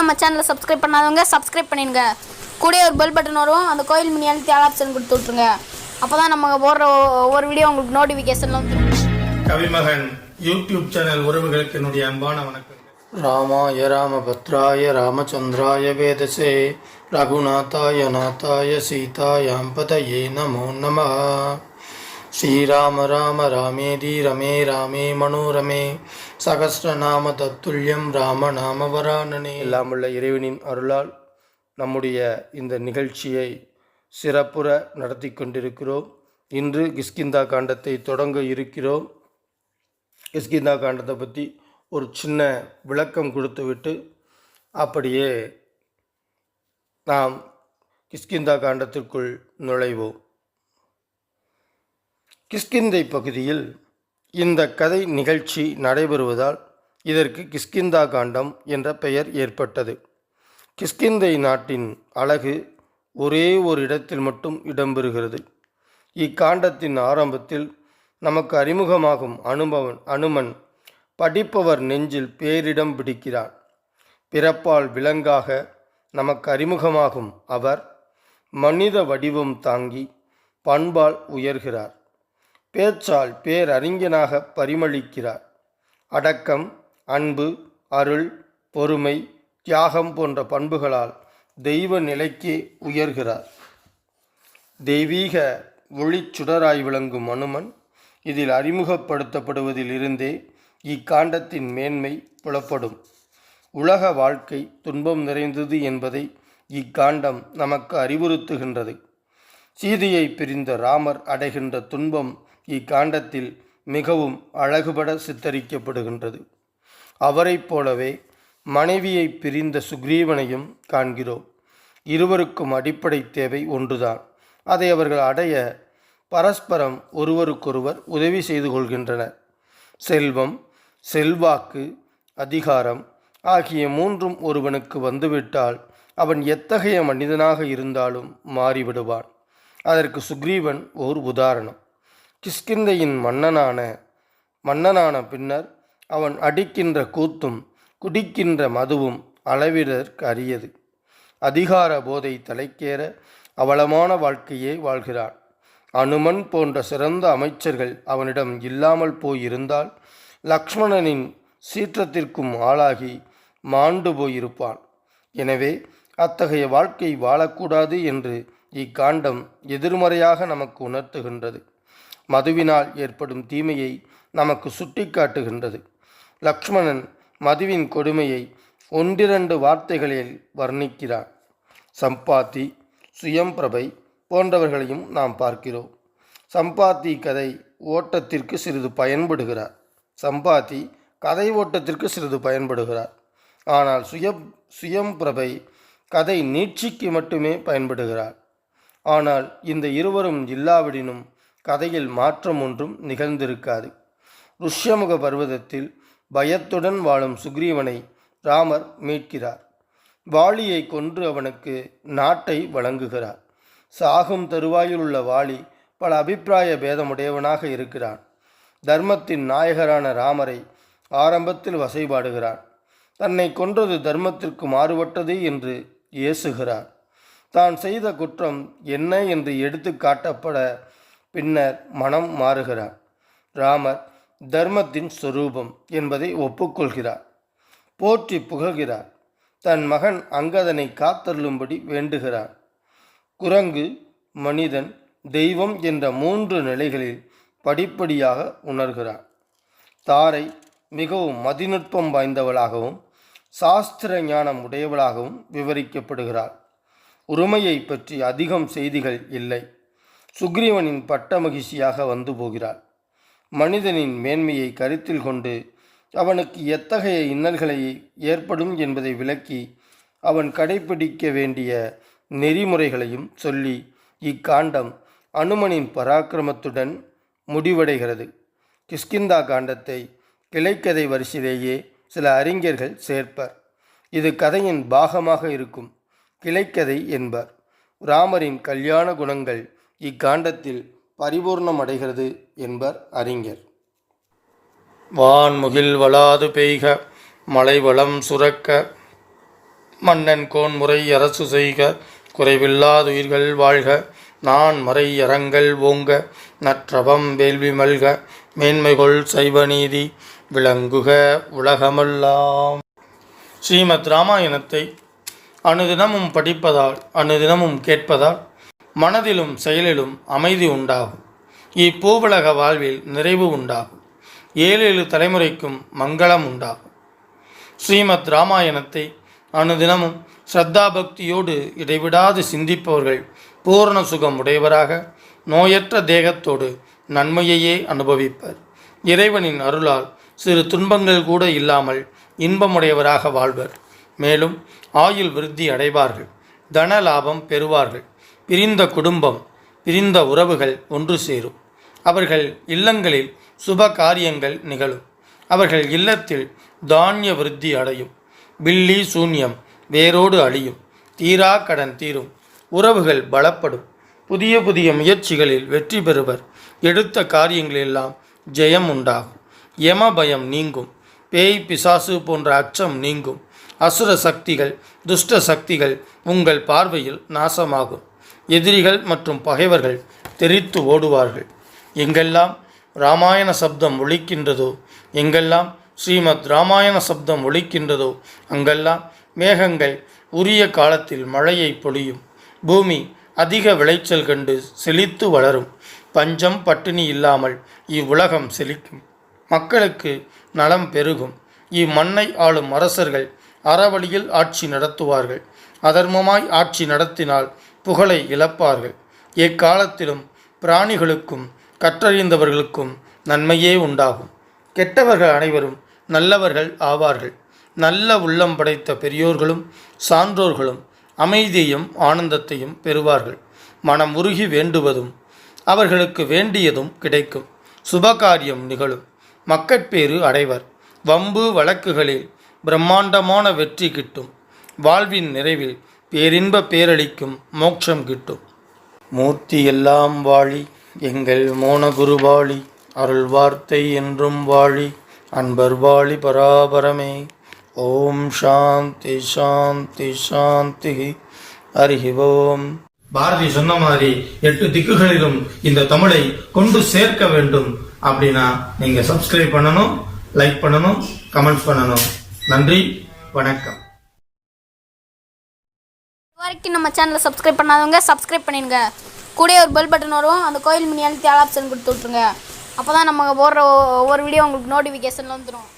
நம்ம சேனலை சப்ஸ்கிரைப் பண்ணாதவங்க சப்ஸ்கிரைப் பண்ணிடுங்க. கூட ஒரு பெல் பட்டன் வரும், அந்த கோயில் மினி அழுத்தி ஆல் ஆப்ஷன் கொடுத்து விட்ருங்க. அப்போ தான் நம்ம போடுற ஒவ்வொரு வீடியோ உங்களுக்கு நோட்டிஃபிகேஷன்ல வந்துடும். கவிமகன் யூடியூப் சேனல் உறவுகளுக்கு என்னுடைய அன்பான வணக்கம். ராமாய ராமபத்ராய ராமச்சந்திராய வேதசே ரகுநாதாய நாதாய சீதாயாம் பதயே நமோ நமः. ஸ்ரீராம ராம ராமேதி ரமே ராமே மனோரமே சகஸ்ரநாம தத்துல்யம் ராம நாம வரானனே. எல்லாம் உள்ள இறைவனின் அருளால் நம்முடைய இந்த நிகழ்ச்சியை சிறப்புற நடத்தி கொண்டிருக்கிறோம். இன்று கிஷ்கிந்தா காண்டத்தை தொடங்க இருக்கிறோம். கிஷ்கிந்தா காண்டத்தை பற்றி ஒரு சின்ன விளக்கம் கொடுத்துவிட்டு அப்படியே நாம் கிஷ்கிந்தா காண்டத்திற்குள் நுழைவோம். கிஷ்கிந்தை பகுதியில் இந்த கதை நிகழ்ச்சி நடைபெறுவதால் இதற்கு கிஷ்கிந்தா காண்டம் என்ற பெயர் ஏற்பட்டது. கிஷ்கிந்தை நாட்டின் அழகு ஒரே ஒரு இடத்தில் மட்டும் இடம்பெறுகிறது. இக்காண்டத்தின் ஆரம்பத்தில் நமக்கு அறிமுகமாகும் அனுமன் படிப்பவர் நெஞ்சில் பேரிடம் பிடிக்கிறார். பிறப்பால் விலங்காக நமக்கு அறிமுகமாகும் அவர் மனித வடிவம் தாங்கி பண்பால் உயர்கிறார். பேச்சால் பேரறிஞனாக பரிமளிக்கிறார். அடக்கம், அன்பு, அருள், பொறுமை, தியாகம் போன்ற பண்புகளால் தெய்வ நிலைக்கு உயர்கிறார். தெய்வீக ஒளிச்சுடராய் விளங்கும் அனுமன் இதில் அறிமுகப்படுத்தப்படுவதில் இருந்தே இக்காண்டத்தின் மேன்மை புலப்படும். உலக வாழ்க்கை துன்பம் நிறைந்தது என்பதை இக்காண்டம் நமக்கு அறிவுறுத்துகின்றது. சீதையை பிரிந்த ராமர் அடைகின்ற துன்பம் இக்காண்டத்தில் மிகவும் அழகுபட சித்தரிக்கப்படுகின்றது. அவரைப் போலவே மனைவியை பிரிந்த சுக்ரீவனையும் காண்கிறோம். இருவருக்கும் அடிப்படை தேவை ஒன்றுதான். அதை அவர்கள் அடைய பரஸ்பரம் ஒருவருக்கொருவர் உதவி செய்து கொள்கின்றனர். செல்வம், செல்வாக்கு, அதிகாரம் ஆகிய மூன்றும் ஒருவனுக்கு வந்துவிட்டால் அவன் எத்தகைய மனிதனாக இருந்தாலும் மாறிவிடுவான். அதற்கு சுக்ரீவன் ஓர் உதாரணம். கிஷ்கிந்தையின் மன்னனான பின்னர் அவன் அடிக்கின்ற கூத்தும் குடிக்கின்ற மதுவும் அளவிடற்கு அரியது. அதிகார போதை தலைக்கேற அவலமான வாழ்க்கையே வாழ்கிறான். அனுமன் போன்ற சிறந்த அமைச்சர்கள் அவனிடம் இல்லாமல் போயிருந்தால் லக்ஷ்மணனின் சீற்றத்திற்கும் ஆளாகி மாண்டு போயிருப்பான். எனவே அத்தகைய வாழ்க்கை வாழக்கூடாது என்று இக்காண்டம் எதிர்மறையாக நமக்கு உணர்த்துகின்றது. மதுவினால் ஏற்படும் தீமையை நமக்கு சுட்டி காட்டுகின்றது. லக்ஷ்மணன் மதுவின் கொடுமையை ஒன்றிரண்டு வார்த்தைகளில் வர்ணிக்கிறார். சம்பாத்தி, சுயம்பிரபை போன்றவர்களையும் நாம் பார்க்கிறோம். சம்பாத்தி கதை ஓட்டத்திற்கு சிறிது பயன்படுகிறார். ஆனால் சுயம்பிரபை கதை நீட்சிக்கு மட்டுமே பயன்படுகிறார். ஆனால் இந்த இருவரும் இல்லாவிடினும் கதையில் மாற்றம் ஒன்றும் நிகழ்ந்திருக்காது. ருஷ்யமுக பர்வதத்தில் பயத்துடன் வாழும் சுக்ரீவனை ராமர் மீட்கிறார். வாலியை கொன்று அவனுக்கு நாட்டை வழங்குகிறார். சாகும் தருவாயில் உள்ள வாலி பல அபிப்பிராய பேதமுடையவனாக இருக்கிறான். தர்மத்தின் நாயகரான ராமரை ஆரம்பத்தில் வசைபாடுகிறான். தன்னை கொன்றது தர்மத்திற்கு மாறுபட்டது என்று ஏசுகிறார். தான் செய்த குற்றம் என்ன என்று எடுத்து காட்டப்பட பின்னர் மனம் மாறுகிறார். ராமர் தர்மத்தின் சொரூபம் என்பதை ஒப்புக்கொள்கிறார். போற்றி புகழ்கிறார். தன் மகன் அங்கதனை காத்தருளும்படி வேண்டுகிறார். குரங்கு, மனிதன், தெய்வம் என்ற மூன்று நிலைகளில் படிப்படியாக உணர்கிறார். தாரை மிகவும் மதிநுட்பம் வாய்ந்தவளாகவும் சாஸ்திர ஞானம் உடையவளாகவும் விவரிக்கப்படுகிறார். உரிமையை பற்றி அதிகம் செய்திகள் இல்லை. சுக்ரீவனின் பட்ட மகிழ்ச்சியாக வந்து போகிறார். மனிதனின் மேன்மையை கருத்தில் கொண்டு அவனுக்கு எத்தகைய இன்னல்களை ஏற்படும் என்பதை விளக்கி அவன் கடைபிடிக்க வேண்டிய நெறிமுறைகளையும் சொல்லி இக்காண்டம் அனுமனின் பராக்கிரமத்துடன் முடிவடைகிறது. கிஷ்கிந்தா காண்டத்தை கிளைக்கதை வரிசையிலேயே சில அறிஞர்கள் சேர்ப்பர். இது கதையின் பாகமாக இருக்கும் கிளைக்கதை என்பர். ராமரின் கல்யாண குணங்கள் இக்காண்டத்தில் பரிபூர்ணமடைகிறது என்பர் அறிஞர். வான்முகில் வளாது பெய்க மலை வளம் சுரக்க மன்னன் கோன்முறை அரசு செய்க, குறைவில்லாதுயிர்கள் வாழ்க, நான் மறை அறங்கள் ஓங்க, நற்றவம் வேள்வி மல்க, மேன்மைகொள் சைவநீதி விளங்குக உலகமெல்லாம். ஸ்ரீமத் ராமாயணத்தை அனுதினமும் படிப்பதால், அனுதினமும் கேட்பதால் மனதிலும் செயலிலும் அமைதி உண்டாகும். இப்பூவுலக வாழ்வில் நிறைவு உண்டாகும். 7 தலைமுறைக்கும் மங்களம் உண்டாகும். ஸ்ரீமத் ராமாயணத்தை அனுதினமும் ஸ்ரத்தாபக்தியோடு இடைவிடாது சிந்திப்பவர்கள் பூரண சுகம் உடையவராக நோயற்ற தேகத்தோடு நன்மையையே அனுபவிப்பர். இறைவனின் அருளால் சிறு துன்பங்கள் கூட இல்லாமல் இன்பமுடையவராக வாழ்வர். மேலும் ஆயுள் விருத்தி அடைவார்கள். தன லாபம் பெறுவார்கள். பிரிந்த குடும்பம், பிரிந்த உறவுகள் ஒன்று சேரும். அவர்கள் இல்லங்களில் சுப காரியங்கள் நிகழும். அவர்கள் இல்லத்தில் தானிய விருத்தி அடையும். பில்லி சூன்யம் வேரோடு அழியும். தீரா கடன் தீரும். உறவுகள் பலப்படும். புதிய புதிய முயற்சிகளில் வெற்றி பெறுவர். எடுத்த காரியங்களெல்லாம் ஜெயம் உண்டாகும். யம பயம் நீங்கும். பேய் பிசாசு போன்ற அச்சம் நீங்கும். அசுர சக்திகள், துஷ்ட சக்திகள் உங்கள் பார்வையில் நாசமாகும். எதிரிகள் மற்றும் பகைவர்கள் தெரித்து ஓடுவார்கள். எங்கெல்லாம் இராமாயண சப்தம் ஒலிக்கின்றதோ, எங்கெல்லாம் ஸ்ரீமத் இராமாயண சப்தம் ஒலிக்கின்றதோ, அங்கெல்லாம் மேகங்கள் உரிய காலத்தில் மழையை பொழியும். பூமி அதிக விளைச்சல் கண்டு செழித்து வளரும். பஞ்சம் பட்டினி இல்லாமல் இவ்வுலகம் செழிக்கும். மக்களுக்கு நலம் பெருகும். இம்மண்ணை ஆளும் அரசர்கள் அறவழியில் ஆட்சி நடத்துவார்கள். அதர்மமாய் ஆட்சி நடத்தினால் புகழை இழப்பார்கள். எக்காலத்திலும் பிராணிகளுக்கும் கற்றறிந்தவர்களுக்கும் நன்மையே உண்டாகும். கெட்டவர்கள் அனைவரும் நல்லவர்கள் ஆவார்கள். நல்ல உள்ளம் படைத்த பெரியோர்களும் சான்றோர்களும் அமைதியையும் ஆனந்தத்தையும் பெறுவார்கள். மனம் உருகி வேண்டுவதும் அவர்களுக்கு வேண்டியதும் கிடைக்கும். சுபகாரியம் நிகழும். மக்கட்பேறு அடைவர். வம்பு வழக்குகளில் பிரம்மாண்டமான வெற்றி கிட்டும். வாழ்வின் நிறைவில் பேரின்ப பேரளிக்கும் மோட்சம் கிட்டும். மூர்த்தி எல்லாம் வாழி, எங்கள் மோனகுருவாளி, அருள் வார்த்தை என்றும் வாழி, அன்பர் வாழி பராபரமே. ஓம் சாந்தி சாந்தி சாந்தி. ஹரி ஓம். பாரதி சொன்ன மாதிரி 8 திக்குகளிலும் இந்த தமிழை கொண்டு சேர்க்க வேண்டும் அப்படின்னா நீங்க சப்ஸ்கிரைப் பண்ணணும், லைக் பண்ணணும், கமெண்ட்ஸ் பண்ணணும். நன்றி, வணக்கம். வரைக்கும் நம்ம சேனலை சப்ஸ்கிரைப் பண்ணாதவங்க சப்ஸ்கிரைப் பண்ணிடுங்க. கூட ஒரு பெல் பட்டன் வரும், அந்த கோயில் மினி அழுத்தி ஆல் ஆப்ஷன் கொடுத்து விட்ருங்க. அப்போ தான் நம்ம போடுற ஒவ்வொரு வீடியோ உங்களுக்கு நோட்டிஃபிகேஷனில் வந்துடும்.